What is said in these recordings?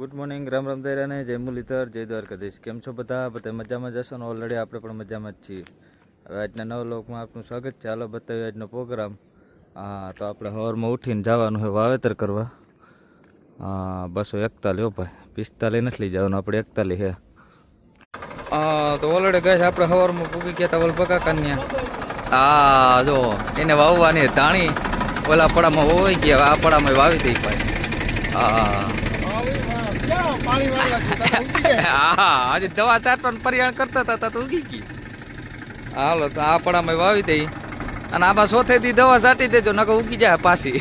Good morning, Ram Ram દૈરાને, જય મુરલીધર, જય દ્વારકાધીશ. કેમ છો બધા મજામાં જશો ને? ઓલરેડી આપણે પણ મજામાં જ છીએ. હવે આજના નવ લોકમાં આપનું સ્વાગત છે. ચાલો બતાવીએ આજનો પ્રોગ્રામ. હા, તો આપણે સવારમાં ઉઠીને જવાનું હોય વાવેતર કરવા. હા, 241 હો ભાઈ, 45 નથી લઈ જવાનું, આપણે 41 છે. હા, તો ઓલરેડી ગઈ આપણે સવારમાં પૂગી ગયા હતા વલભકા કન્યા. હા, જો એને વાવવાની ધાણી ઓલા પડામાં હોઈ ગયા, આ પડામાં વાવી દઈ ભાઈ. હા આજે દવા છાંટવાનું પરિયાણ કરતા હતા તો ઉગી ગઈ. હાલો, તો આ પડામાં વાવી દઈ અને આમાં સોથેથી દવા છાંટી દેજો, નકર ઉગી જાય પાછી.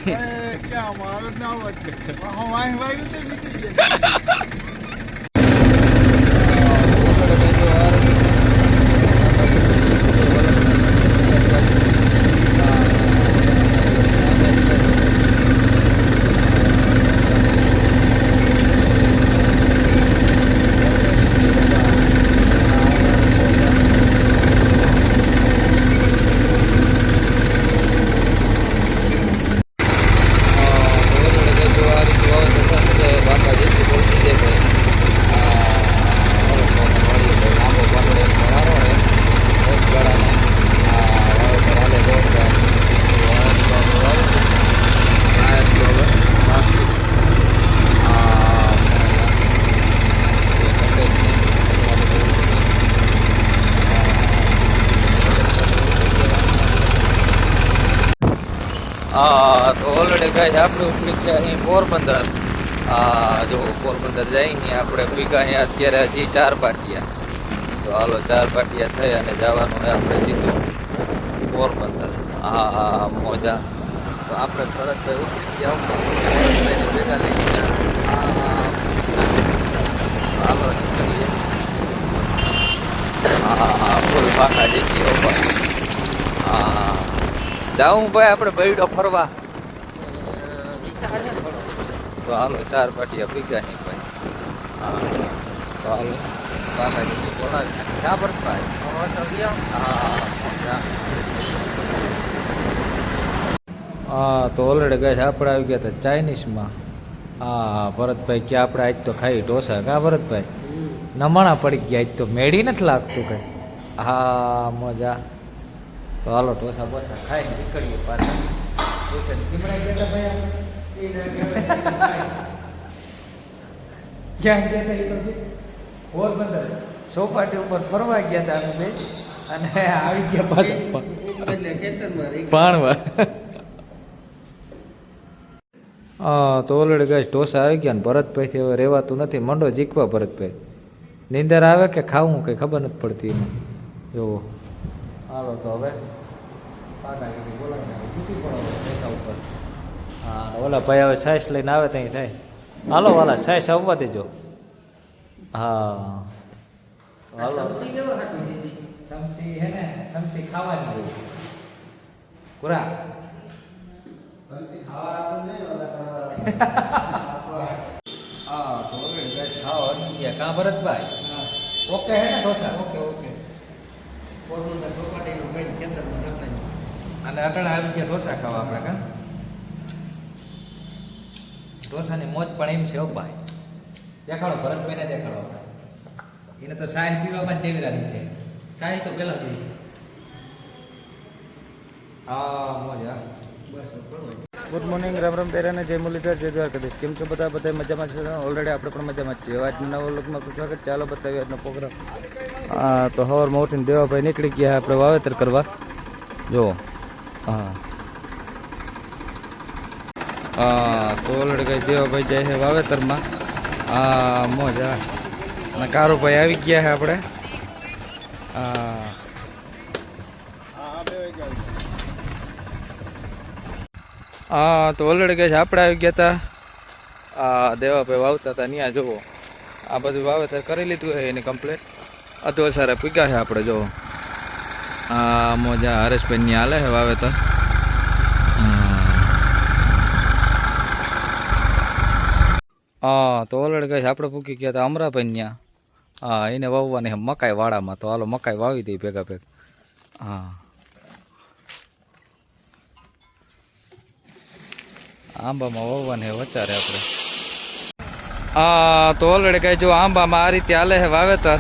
તો ઓલરેડી ગાય આપણે ઉપડી છે અહીં પોરબંદર. જો પોરબંદર જઈને આપણે ભીગા અહીંયા અત્યારે હજી 4 પાટિયા. તો હાલો 4 પાટિયા થઈ અને જવાનું હોય આપણે સીધું પોરબંદર. હા મોજા. તો આપણે ભરતભાઈ ઉપડી ગયા, ભરતભાઈને ભેગા લઈ ગયા. હાલો નીકળીએ. ફૂલ પાખા જઈએ. જાઉં ભાઈ આપણે બૈડો ફરવા. તો હાલો 4 પાટિયા ભીગા નહીં ભાઈ. તો હાલો બાકાજી બોલાવી ક્યાં ભરતભાઈ? તો ઓલરેડી ગઈ આપણે આવી ગયા હતા ચાઇનીઝમાં. ભરતભાઈ કે આપણે આજ તો ખાઈ ઢોસા. કા ભરતભાઈ નમણા પડી ગયા આજ તો, મેળી નથી લાગતું કઈ. હા મજા. તો હાલો ઢોસા બોસા ખાઈને નીકળીએ પાછા. ક્યાં ગયા હતા? પોરબંદર ચોપાટી ઉપર ફરવા ગયા હતા અમે બે, અને આવી ગયા પાછા પાણવા. તો ઓલરેડી ગાય ઢોસા આવી ગયા ને ભરતભાઈથી હવે રહેવાતું નથી. મંડો જીકવા ભરતભાઈ. નીંદર આવે કે ખાવું કંઈ ખબર નથી પડતી એમાં. જો હાલો તો હવે ઉપર. ઓલા ભાઈ હવે સાઈસ લઈને આવે ત્યાં થાય. હાલો વાલા સાઈસ આવવા દેજો. હાલો સમસી હે ને, સમસી ખાવાની હોય પૂરા. તો ખાવા ગયા. કાં ભરતભાઈ? ઓકે હે ને ઢોસા? ઓકે. પોરબંદર ચોપાટીનું મેન કેન્દ્રમાં નખાય. અને અટણ આવી ગયા ઢોસા ખાવા આપણે. કાં ઢોસાની મોજ પણ એમ છે. ભાઈ દેખાડો, ભરતભાઈને દેખાડો. એને તો ચાય પીવામાં જ દેવી છે. ચાય તો પેલા જોઈએ. મોજ. બસ ગુડ મોર્નિંગ, રામ રામ દૈરાને, જય મુરલીધર, જય દ્વારકાધીશ. કેમ છો બધા મજામાં છે? ઓલરેડી આપણે પણ મજામાં જ છીએ. આજના નવા લોકમાં સ્વાગત. ચાલો બતાવીએ આજનો પ્રોગ્રામ. તો સવારમાં ઉઠીને દેવાભાઈ નીકળી ગયા આપણે વાવેતર કરવા. જુઓ. તો ઓલરેડી કઈ દેવાભાઈ જાય છે વાવેતરમાં. મોજ. અને કારુભાઈ આવી ગયા છે આપણે. તો ઓલરેડી કઈ આપણે આવી ગયા હતા. દેવાભાઈ વાવતા હતા ત્યાં. જુઓ આ બધું વાવેતર કરી લીધું છે એને કમ્પ્લીટ. અધવસારે પૂગ્યા છે આપણે. જુઓ મોજા હરેશભાઈ ની હાલે છે વાવેતર. તો ઓલરેડી કઈ આપણે પૂકી ગયા હતા અમરાભાઈ ત્યાં. એને વાવવાની મકાઈ વાડામાં. તો હાલો મકાઈ વાવી દઈ ભેગા ભેગ. આંબામાં વાવવાની વચારે આપણે. તો ઓલરેડી કઈ જો આંબામાં આ રીતે હાલે છે વાવેતર.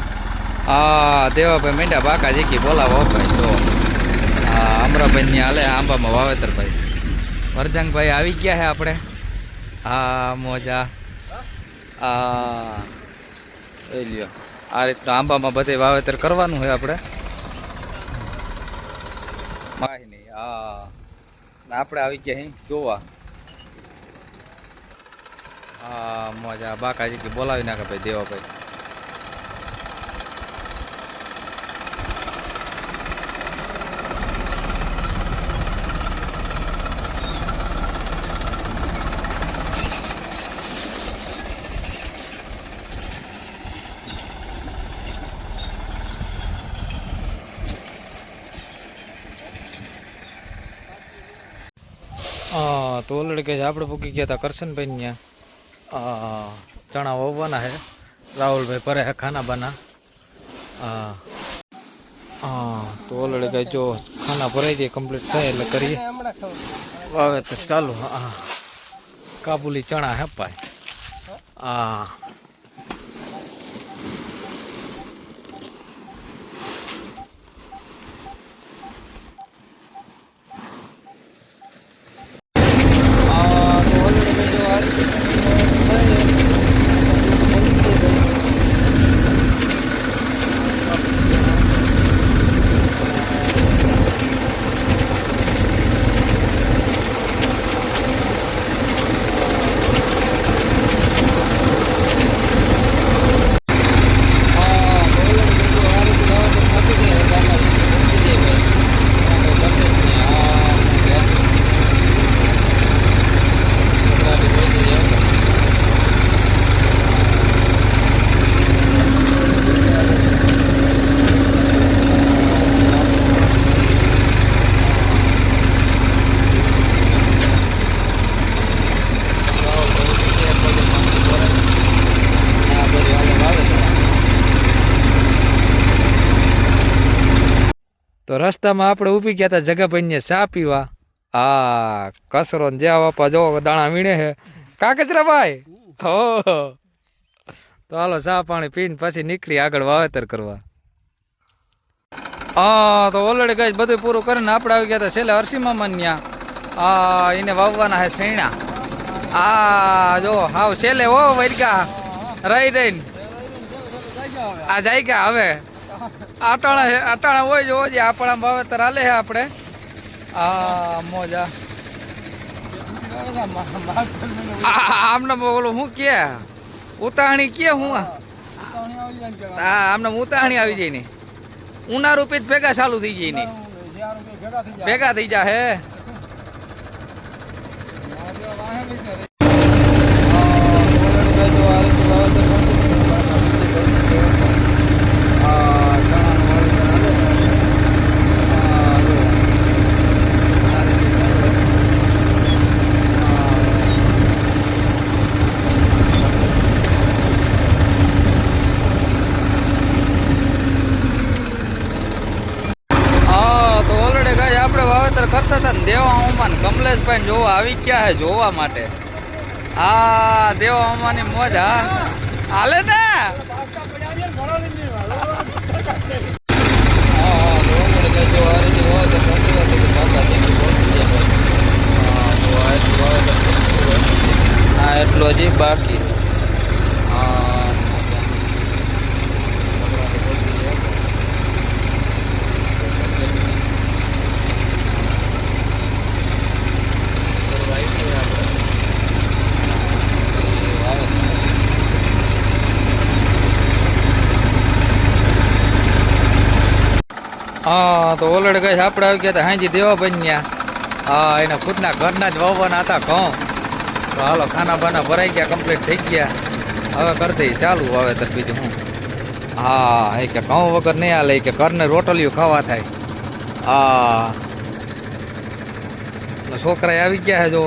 દેવાભાઈ મીંડા બાકા જીકી બોલાવો ભાઈ. તો અમરાભાઈ હાલે આંબામાં વાવેતર ભાઈ. વરજાંગભાઈ આવી ગયા છે આપણે. મોજા એ લ્યો આ રીતના આંબામાં બધે વાવેતર કરવાનું હોય આપણે. માહી નહીં આપણે આવી ગયા અહીં જોવા. મજા બાકાજી કે બોલાવી નાખે ભાઈ દેવાભાઈ. તો ઓલરેડી કે આપણે પૂકી ગયા હતા કરશનભાઈ ત્યાં ચણા વાવવાના છે. રાહુલભાઈ પરે હે ખાના બના. તો ઓલરેડી કઈ જો ખાના ભરાઈ જાય કમ્પ્લીટ થાય એટલે કરીએ વાવેતર ચાલુ. કાબુલી ચણા હે ભાઈ. તો રસ્તામાં આપણે ઊભી ગયા હતા જગાભાઈને ચા પીવા. કસરો ને જ્યાં બાપા જો દાણા વીણે છે કા કચરાભાઈ. તો હાલો ચા પાણી પીને પછી નીકળી આગળ વાવેતર કરવા. તો ઓલરેડી ગઈ બધું પૂરું કરીને આપણે આવી ગયા હતા છેલ્લે હરસી મામા ત્યાં. એને વાવવાના છે શેણા. જો હાવ છેલ્લે હો વરગા રહી રહીને આ જાય ગયા હવે. અટાણા હોય જો જે આપણા વાવેતર હાલે છે આપણે. મોજા આમને બોલું હું કે ઉતાહણી કે હું આમને ઉતાહણી આવી જાય ને ઉનાળુ પીત ભેગા ચાલુ થઈ જાય ને ભેગા થઈ જા હે. કરતા હતા ને દેવા હમાન કમલેશભાઈ જોવા આવી ગયા હે જોવા માટે. દેવા હમાની મોજ હાલે ને. એટલું હજી બાકી. તો ઓલરેડી ગઈ આપણે આવી ગયા હતા હાજી દેવાભાઈ ત્યાં. એના ખુદના ઘરના જ વાવવાના હતા ઘઉં. તો હાલો ખાના બાના ભરાઈ ગયા કમ્પ્લીટ થઈ ગયા. હવે કરી દઈએ ચાલુ વાવેતર બીજું હું. એ કે ઘઉં વગર નહીં હાલે કે ઘરને રોટલીઓ ખાવા થાય. છોકરા આવી ગયા છે જો.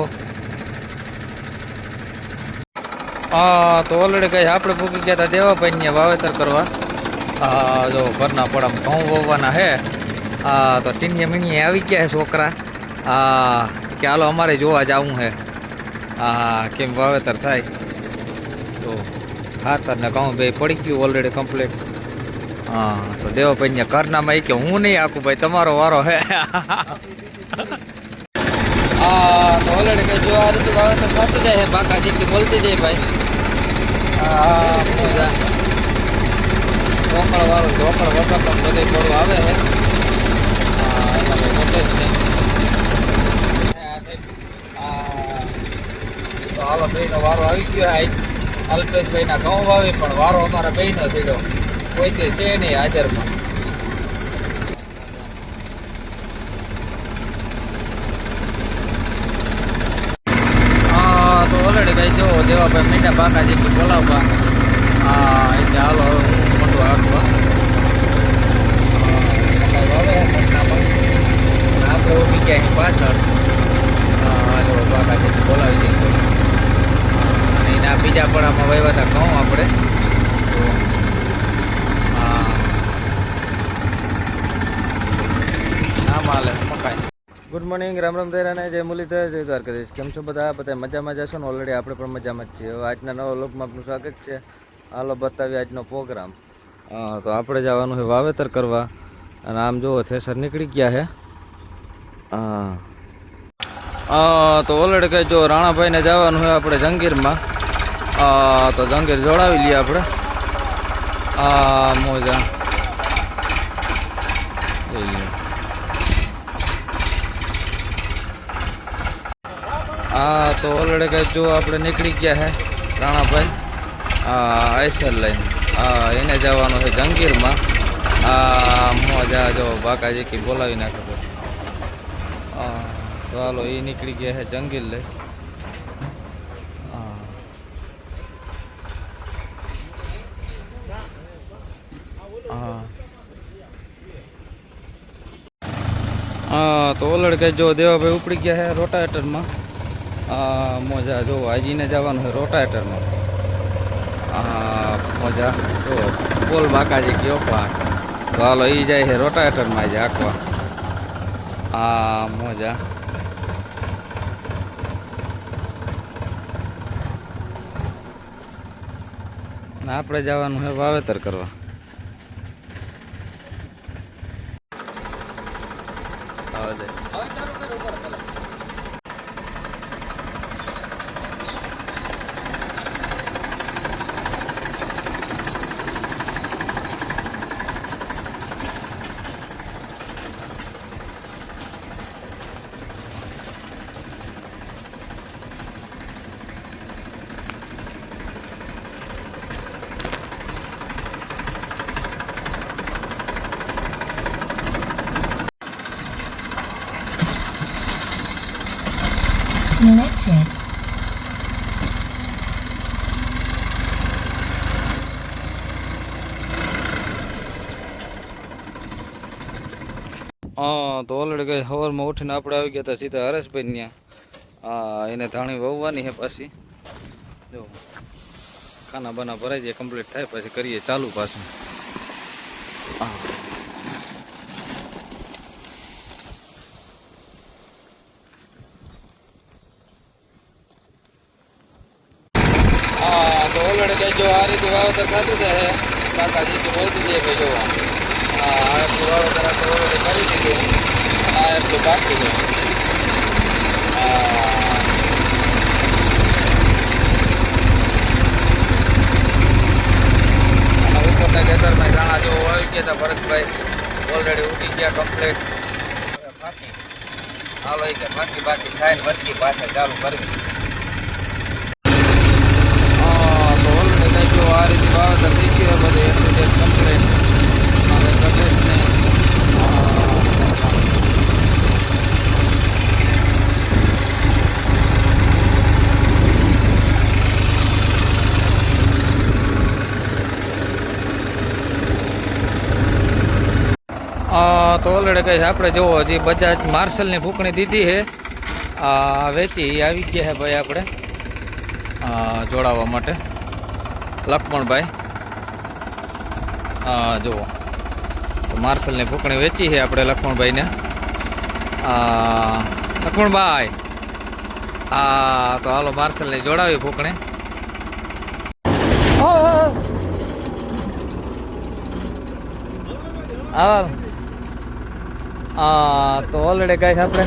તો ઓલરેડી ગઈ આપણે પૂકી ગયા હતા દેવાભાઈ ત્યાં વાવેતર કરવા. જો ઘરના પડામાં ઘઉં વાવવાના હે. તો ટીનિયા મીનિયા આવી ગયા છે છોકરા. કે હાલો અમારે જોવા જવું હે કેમ વાવેતર થાય. તો ખાતર ને ઘઉં બે પડી ગયું ઓલરેડી કમ્પ્લીટ. હા તો દેવાભાઈ ને કરનામાં એ કે હું નહીં આખું ભાઈ તમારો વારો હે. હા તો ઓલરેડી કઈ જો આ રીતે વાવેતર થતું જાય છે બાકા જેટલી બોલતી જાય ભાઈ. હા મજા ઢોકળ વાળું ઢોકળ વખત બધે થોડું આવે છે. હા એમાં કંઈ મોટે જ નહીં. તો હાલો ભાઈનો વારો આવી ગયો. અલ્પેશભાઈના ઘઉં વાવી પણ વારો અમારા ભાઈનો થયો કોઈ તે છે નહીં હાજરમાં. હા તો ઓલરેડી ભાઈ જો દેવાભાઈ મીઠા બાકા જેટલું બોલાવવા. હા એટલે હાલો હું મોટું આખવા આપણે ઉભી ગયા એની પાછળ. હાલો બાકા જેટલું બોલાવી દઈશું. અને એના બીજા પડામાં વાવ્યા હતા ઘઉં આપણે. હા નામ હાલે મકાઈ. ગુડ મોર્નિંગ, રામ રામ દેરાને, જય મુરલીધર, જય દ્વારકાધીશ. કેમ છો બધા મજામાં જશો ને? ઓલરેડી આપણે પણ મજામાં જ છીએ. હવે આજના નવા લોકમાં આપનું સ્વાગત છે. હાલો બતાવીએ આજનો પ્રોગ્રામ. તો આપણે જવાનું છે વાવેતર કરવા. અને આમ જુઓ થેસર નીકળી ગયા છે. તો ઓલરેડી કંઈ જો રાણાભાઈને જવાનું હોય આપણે જંગીરમાં. તો જંગીર જોડાવી લઈએ આપણે. મોજા તો ઓલરેડી કંઈ જો આપણે નીકળી ગયા છે રાણાભાઈ આઈસર લઈને. એને જવાનું છે જંગીરમાં. મોજા જો બાકાજી કી બોલાવી નાખે. તો હાલો એ નીકળી ગયા છે જંગીર લઈ. તો ઓલરેડી કંઈ જો દેવાભાઈ ઉપડી ગયા છે રોટાવેટરમાં. મોજા જો આજીને જવાનું છે રોટાવેટરમાં. મોજા જો બોલ બાકાજી ગયો પાક. તો હાલો એ જાય છે રોટાવેટરમાં આજે આખવા. મોજા ને આપણે જવાનું છે વાવેતર કરવા. Connected. તો ઓલરેડી કઈ સવારમાં ઉઠીને આપણે આવી ગયા હતા સીધા હરેશભાઈ ત્યાં. એને ધાણી વાવવાની છે પાછી. જો ખાના બાના ભરાઈ જાય કમ્પ્લીટ થાય પછી કરીએ ચાલુ પાછું. તો ઓલરેડી કઈ જો આ રીતે વાવેતર થતું જાય કાકાજી તો બોલતી જાય ભાઈ જોવા. એટલું વાવેતર આપણે ઓલરેડી કરી દીધું. એટલું બાકી છે. અને ઉપરના ખેતરમાં રાણા જો આવી ગયા હતા ભરતભાઈ. ઓલરેડી ઉઠી ગયા કમ્પ્લીટ. બાકી હાલો કે બાકી થાય ને વચ્ચે પાછળ ચાલુ કરવી. જો આ રીતે વાવેતર થઈ ગયું બધું એટલું જે કમ્પ્લીટ હવે ઘટે જ નહીં. તો ઓલરેડી કંઈ આપણે જુઓ હજી બજાજ માર્શલની ફૂંકણી દીધી છે. વેચી આવી ગયા છે ભાઈ આપણે જોડાવા માટે. લક્ષ્મણભાઈ જુઓ માર્શલની ફૂંકણી વેચી છે આપણે લક્ષ્મણભાઈને. લક્ષ્મણભાઈ તો હાલો માર્શલની જોડાવી ફૂંકણી. તો ઓલરેડી ગાઈસ આપણે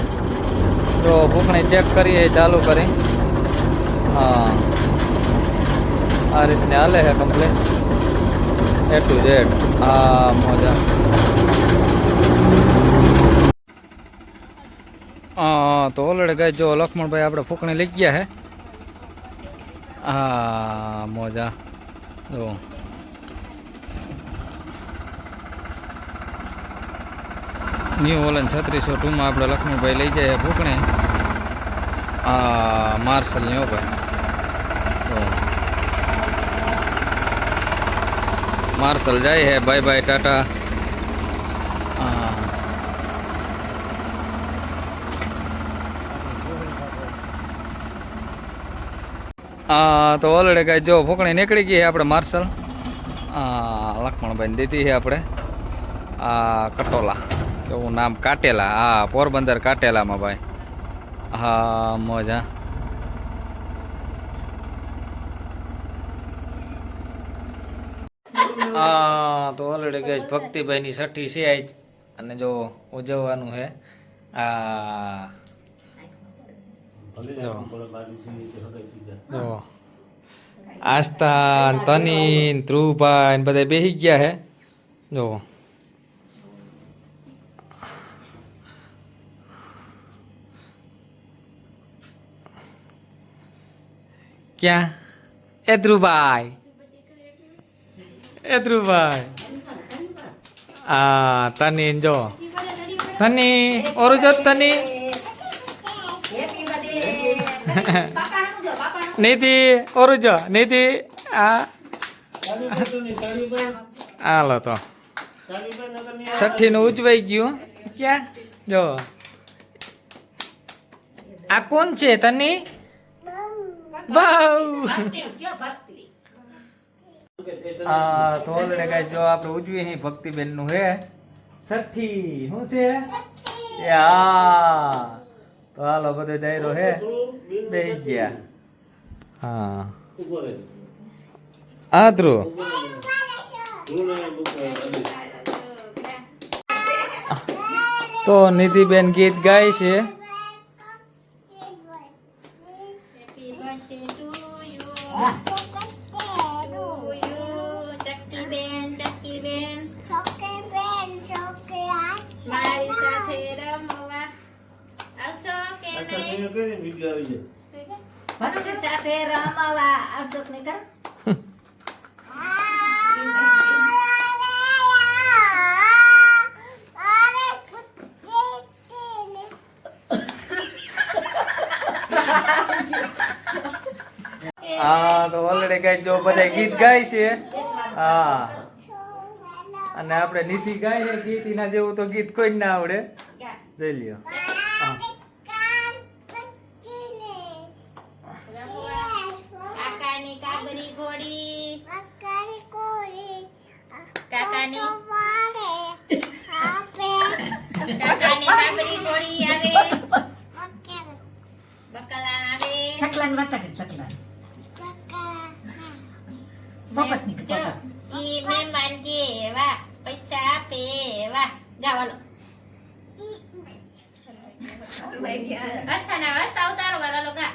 તો ફૂંકણી ચેક કરીએ ચાલુ કરી. હા, આ રીતની હાલે છે કમ્પ્લેટ A to Z. હા મજા. તો ઓલરેડી ગાઈસ જો લક્ષ્મણભાઈ આપણે ફૂંકણી લઈ ગયા હે. હા મોજા જો ન્યૂ ઓલન 3602 માં આપણે લક્ષ્મણભાઈ લઈ જાય ફૂંકણી. માર્શલ ની હો ભાઈ. તો માર્શલ જાય હે. Bye bye Tata. તો ઓલરેડી ગાઈસ જો ફૂંકણી નીકળી ગઈ છે આપણે માર્શલ. લક્ષ્મણભાઈ દીધી છે આપણે કટોલા એવું નામ કાટેલા. હા, પોરબંદર કાટેલામાં ભાઈ. હા મોજા. તો ઓલરેડી ગાઈસ ભક્તિભાઈની છઠ્ઠી છે આજ અને જો ઉજવવાનું છે. આસ્થા તની ધ્રુવભાઈ બધા બેસી ગયા હે. જો ક્યાં એ ધ્રુવભાઈ તની જો તની ઓરું જો તની નીતિ ઓરું જો નીતિ હાલો તો છઠ્ઠી નું ઉજવાઈ ગયું. ક્યાં જો આ કોણ છે તની બહુ. તો ઓલરેડી ગાઈસ જો આપણે ઉજવી હી ભક્તિબેન નું હે છઠ્ઠી. શું છે એ? હા, તો હાલો બધો દાયરો હે બેસી ગયા. હા ધ્રુવ તો નિધિબેન ગીત ગાય છે. સાથે રમવા અશોક ને કર. તો ઓલરેડી ગાય જો બધા ગીત ગાય છે. હા, અને આપણે નીતિ ગાય છે ગીત. એના જેવું તો ગીત કોઈ ના આવડે. જોઈ લ્યો. કાકાની કાબરી ઘોડી કાકાની કાબરી ઘોડી આવે બકલા આવે ચકલાન વાતા કે ચકલાન પોપટ ની પોપટ ઈ મહેમાન કેવા પૈસા આપેવા ગાવાલો રસ્તા ઉતારો વાળો ગા